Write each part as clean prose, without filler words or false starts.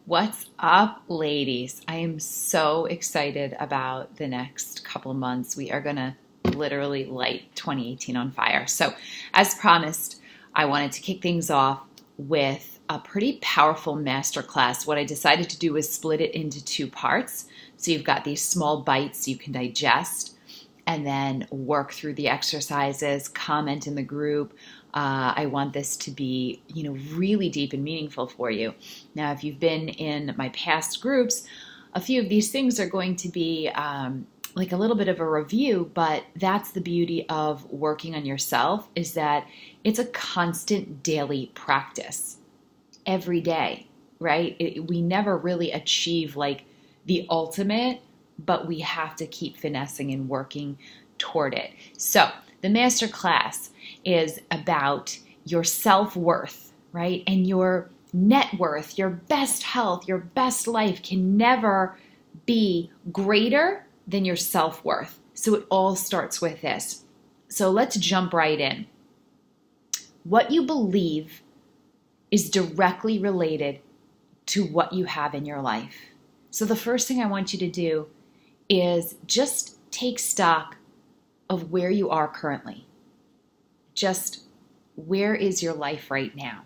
What's up, ladies? I am so excited about the next couple of months. We are going to literally light 2018 on fire. So, as promised, I wanted to kick things off with a pretty powerful masterclass. What I decided to do was split it into two parts. So, you've got these small bites you can digest and then work through the exercises, comment in the group. I want this to be, really deep and meaningful for you. Now, if you've been in my past groups, a few of these things are going to be like a little bit of a review, but that's the beauty of working on yourself, is that it's a constant daily practice every day, right? We never really achieve like the ultimate, but we have to keep finessing and working toward it. So the masterclass is about your self-worth, right? And your net worth, your best health, your best life can never be greater than your self-worth. So it all starts with this. So let's jump right in. What you believe is directly related to what you have in your life. So the first thing I want you to do is just take stock of where you are currently. Just where is your life right now,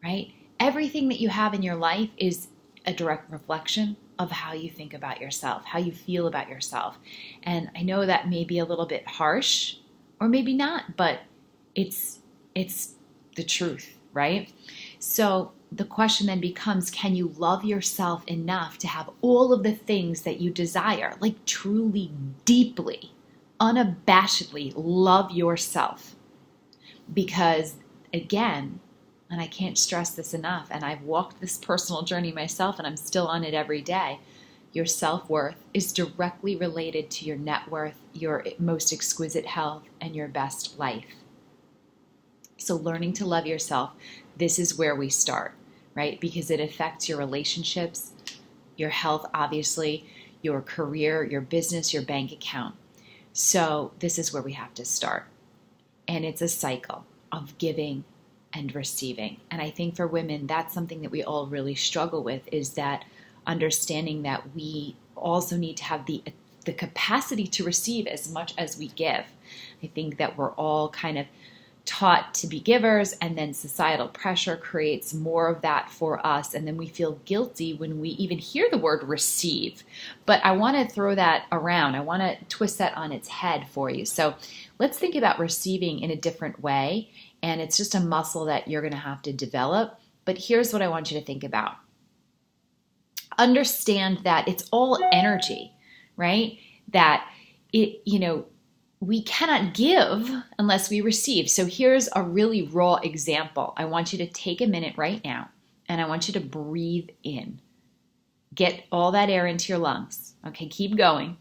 right? Everything that you have in your life is a direct reflection of how you think about yourself, how you feel about yourself. And I know that may be a little bit harsh, or maybe not, but it's the truth, right? So the question then becomes, can you love yourself enough to have all of the things that you desire, like truly, deeply, unabashedly love yourself? Because again, and I can't stress this enough, and I've walked this personal journey myself and I'm still on it every day, your self-worth is directly related to your net worth, your most exquisite health, and your best life. So learning to love yourself, this is where we start, right? Because it affects your relationships, your health, obviously, your career, your business, your bank account. So this is where we have to start. And it's a cycle of giving and receiving. And I think for women, that's something that we all really struggle with, is that understanding that we also need to have the capacity to receive as much as we give. I think that we're all kind of taught to be givers, and then societal pressure creates more of that for us, and then we feel guilty when we even hear the word receive. But I want to throw that around. I want to twist that on its head for you. So let's think about receiving in a different way, and it's just a muscle that you're going to have to develop. But here's what I want you to think about. Understand that it's all energy, right? That we cannot give unless we receive. So here's a really raw example. I want you to take a minute right now, and I want you to breathe in. Get all that air into your lungs. Okay, keep going.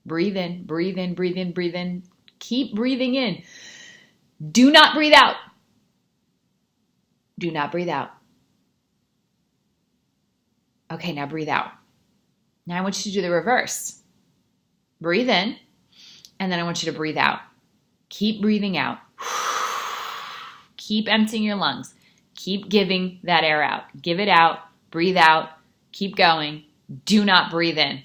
Breathe in, breathe in, breathe in, breathe in. Keep breathing in. Do not breathe out. Do not breathe out. Okay, now breathe out. Now I want you to do the reverse. Breathe in. And then I want you to breathe out. Keep breathing out. Keep emptying your lungs. Keep giving that air out. Give it out. Breathe out. Keep going. Do not breathe in.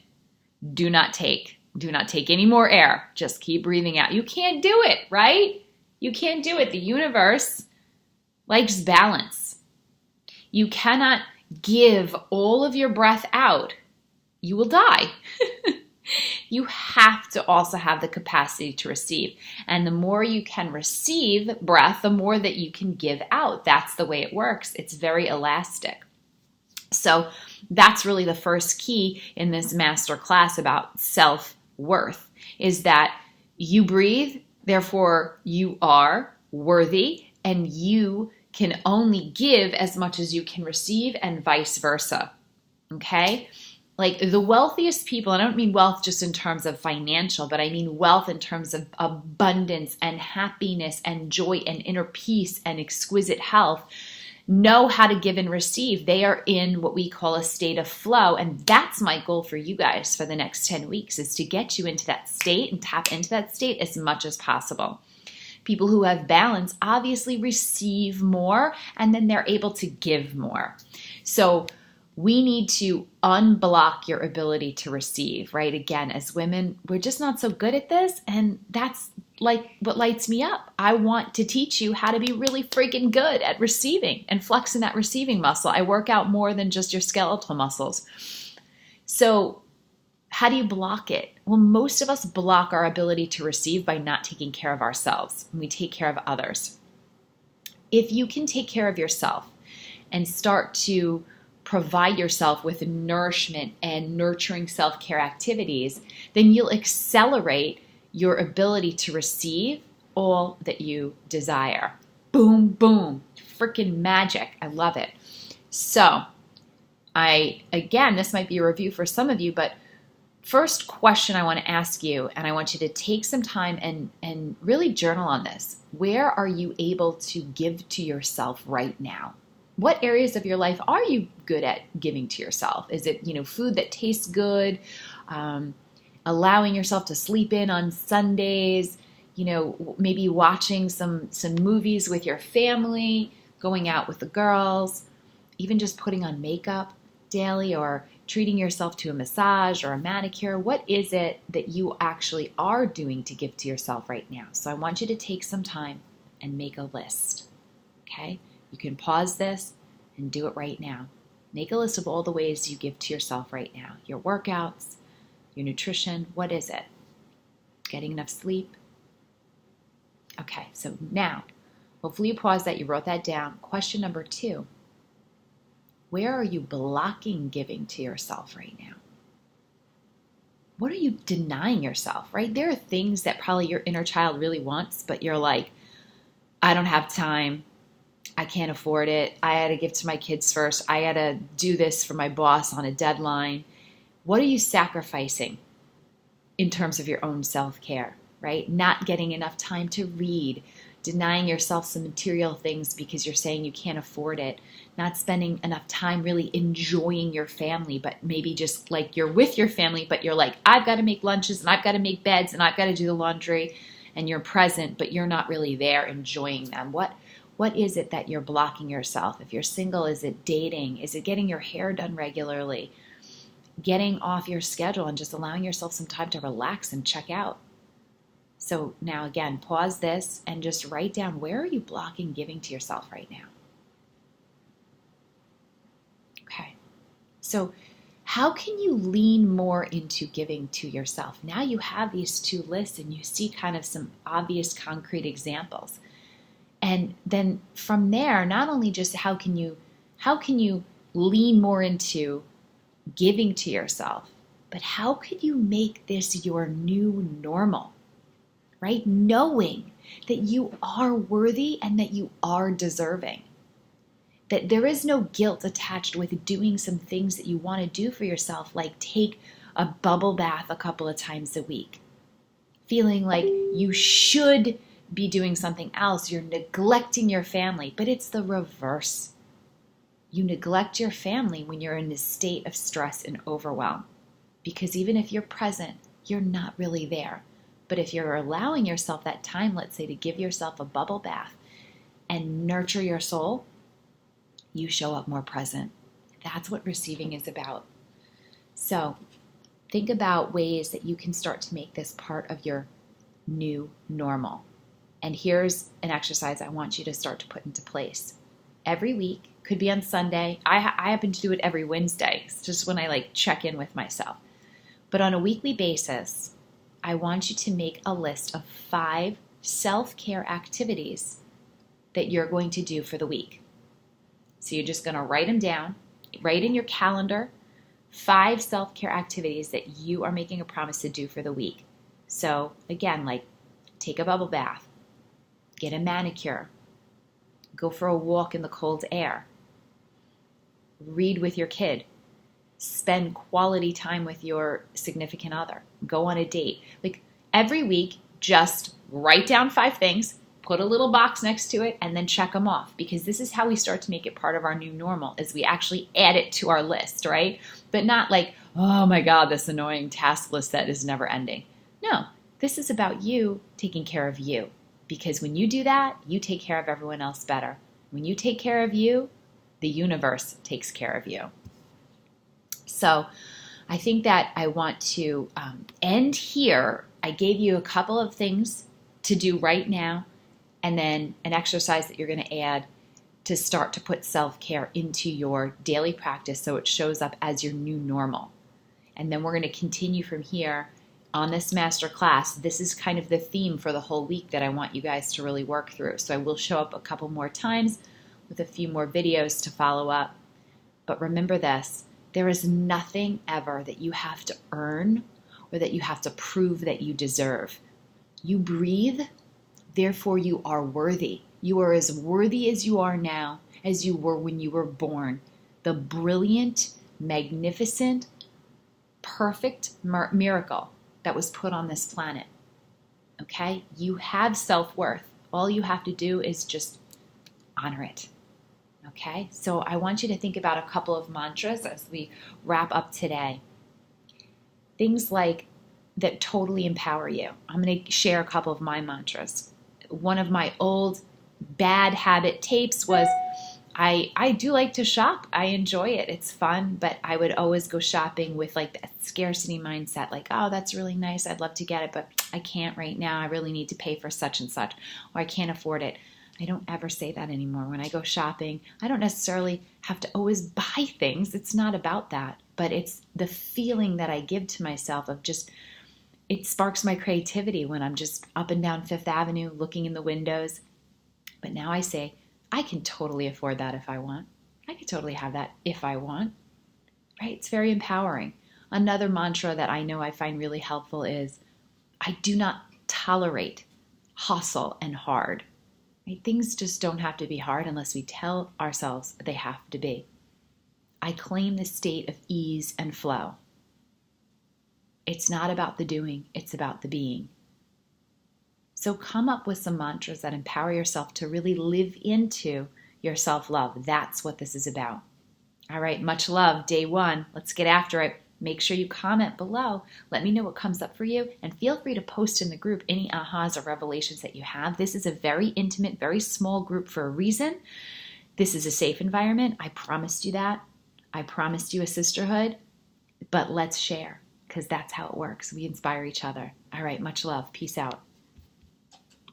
Do not take. Do not take any more air. Just keep breathing out. You can't do it, right? You can't do it. The universe likes balance. You cannot give all of your breath out. You will die. You have to also have the capacity to receive. And the more you can receive breath, the more that you can give out. That's the way it works. It's very elastic. So that's really the first key in this master class about self-worth, is that you breathe, therefore you are worthy, and you can only give as much as you can receive, and vice versa. Okay? Like the wealthiest people, I don't mean wealth just in terms of financial, but I mean wealth in terms of abundance and happiness and joy and inner peace and exquisite health, know how to give and receive. They are in what we call a state of flow. And that's my goal for you guys for the next 10 weeks, is to get you into that state and tap into that state as much as possible. People who have balance obviously receive more, and then they're able to give more. So we need to unblock your ability to receive, right? Again, as women, we're just not so good at this. And that's like what lights me up. I want to teach you how to be really freaking good at receiving and flexing that receiving muscle. I work out more than just your skeletal muscles. So how do you block it? Well, most of us block our ability to receive by not taking care of ourselves, and we take care of others. If you can take care of yourself and start to provide yourself with nourishment and nurturing self-care activities, then you'll accelerate your ability to receive all that you desire. Boom, boom, freaking magic. I love it. So again, this might be a review for some of you, but first question I want to ask you, and I want you to take some time and really journal on this. Where are you able to give to yourself right now? What areas of your life are you good at giving to yourself? Is it, food that tastes good, allowing yourself to sleep in on Sundays, maybe watching some movies with your family, going out with the girls, even just putting on makeup daily or treating yourself to a massage or a manicure? What is it that you actually are doing to give to yourself right now? So I want you to take some time and make a list, okay? You can pause this and do it right now. Make a list of all the ways you give to yourself right now. Your workouts, your nutrition, what is it? Getting enough sleep? Okay, so now, hopefully you paused that, you wrote that down. Question number 2. Where are you blocking giving to yourself right now? What are you denying yourself, right? There are things that probably your inner child really wants, but you're like, I don't have time. I can't afford it. I had to give to my kids first. I had to do this for my boss on a deadline. What are you sacrificing in terms of your own self-care, right? Not getting enough time to read, denying yourself some material things because you're saying you can't afford it, not spending enough time really enjoying your family, but maybe just like you're with your family, but you're like, I've got to make lunches and I've got to make beds and I've got to do the laundry, and you're present, but you're not really there enjoying them. What is it that you're blocking yourself? If you're single, is it dating? Is it getting your hair done regularly? Getting off your schedule and just allowing yourself some time to relax and check out? So now again, pause this and just write down, where are you blocking giving to yourself right now? Okay. So how can you lean more into giving to yourself? Now you have these 2 lists and you see kind of some obvious concrete examples. And then from there, not only just how can you lean more into giving to yourself, but how could you make this your new normal? Right? Knowing that you are worthy and that you are deserving. That there is no guilt attached with doing some things that you want to do for yourself, like take a bubble bath a couple of times a week. Feeling like you should be doing something else. You're neglecting your family, but it's the reverse. You neglect your family when you're in this state of stress and overwhelm. Because even if you're present, you're not really there. But if you're allowing yourself that time, let's say, to give yourself a bubble bath and nurture your soul, you show up more present. That's what receiving is about. So think about ways that you can start to make this part of your new normal. And here's an exercise I want you to start to put into place. Every week, could be on Sunday. I happen to do it every Wednesday. It's just when I check in with myself. But on a weekly basis, I want you to make a list of 5 self-care activities that you're going to do for the week. So you're just going to write them down, write in your calendar, 5 self-care activities that you are making a promise to do for the week. So again, take a bubble bath, get a manicure, go for a walk in the cold air, read with your kid, spend quality time with your significant other, go on a date. Every week, just write down 5 things, put a little box next to it, and then check them off. Because this is how we start to make it part of our new normal, is we actually add it to our list, right? But not oh my God, this annoying task list that is never ending. No, this is about you taking care of you. Because when you do that, you take care of everyone else better. When you take care of you, the universe takes care of you. So I think that I want to end here. I gave you a couple of things to do right now, and then an exercise that you're going to add to start to put self-care into your daily practice so it shows up as your new normal. And then we're going to continue from here on this master class. This is kind of the theme for the whole week that I want you guys to really work through. So I will show up a couple more times with a few more videos to follow up. But remember this, there is nothing ever that you have to earn or that you have to prove that you deserve. You breathe, therefore you are worthy. You are as worthy as you are now as you were when you were born. The brilliant, magnificent, perfect miracle that was put on this planet. Okay? You have self-worth. All you have to do is just honor it. Okay? So I want you to think about a couple of mantras as we wrap up today. Things like that totally empower you. I'm going to share a couple of my mantras. One of my old bad habit tapes was I do like to shop. I enjoy it. It's fun, but I would always go shopping with like that scarcity mindset, like, oh, that's really nice. I'd love to get it, but I can't right now. I really need to pay for such and such, or I can't afford it. I don't ever say that anymore. When I go shopping, I don't necessarily have to always buy things. It's not about that, but it's the feeling that I give to myself of just, it sparks my creativity when I'm just up and down Fifth Avenue looking in the windows. But now I say, I can totally afford that if I want. I can totally have that if I want. Right? It's very empowering. Another mantra that I know I find really helpful is, I do not tolerate hustle and hard. Right? Things just don't have to be hard unless we tell ourselves they have to be. I claim the state of ease and flow. It's not about the doing, it's about the being. So come up with some mantras that empower yourself to really live into your self-love. That's what this is about. All right, much love, day one. Let's get after it. Make sure you comment below. Let me know what comes up for you, and feel free to post in the group any ahas or revelations that you have. This is a very intimate, very small group for a reason. This is a safe environment. I promised you that. I promised you a sisterhood, but let's share, because that's how it works. We inspire each other. All right, much love. Peace out.